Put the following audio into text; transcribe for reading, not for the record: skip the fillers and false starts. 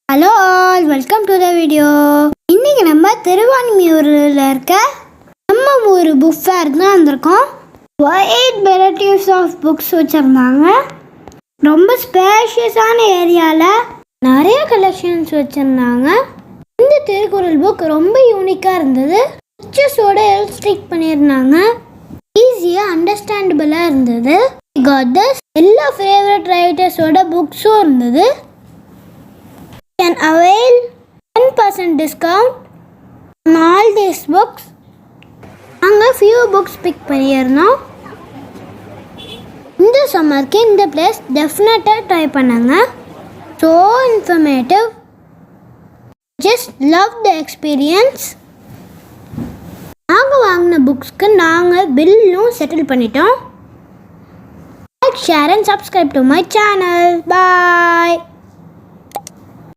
Hello all, welcome to the video. இன்றைக்கி நம்ம திருவான்மியூரில் இருக்க நம்ம ஒரு புக் ஃபேருக்கு தான் வந்திருக்கோம். வைட் வெரைட்டிஸ் ஆஃப் புக்ஸ் வச்சுருந்தாங்க. ரொம்ப ஸ்பேஷியஸான ஏரியாவில் நிறைய கலெக்ஷன்ஸ் வச்சுருந்தாங்க. இந்த திருக்குறள் புக் ரொம்ப யூனிக்காக இருந்தது. பிக்சர்ஸோட எல்ஸ்டிக் பண்ணியிருந்தாங்க. ஈஸியாக அண்டர்ஸ்டாண்டபிளாக இருந்தது. காட் திஸ் எல்லா ஃபேவரட் ரைட்டர்ஸோட புக்ஸும் இருந்தது. Can avail 10% discount on all these books. நாங்கள் few books pick பண்ணியிருந்தோம். இந்த சம்மருக்கு இந்த பிளேஸ் டெஃபினட்டாக ட்ரை பண்ணுங்க. So informative. Just love the experience. நாங்கள் வாங்கின புக்ஸ்க்கு நாங்கள் பில்லும் செட்டில் பண்ணிட்டோம். Like, share and subscribe to my channel. Bye.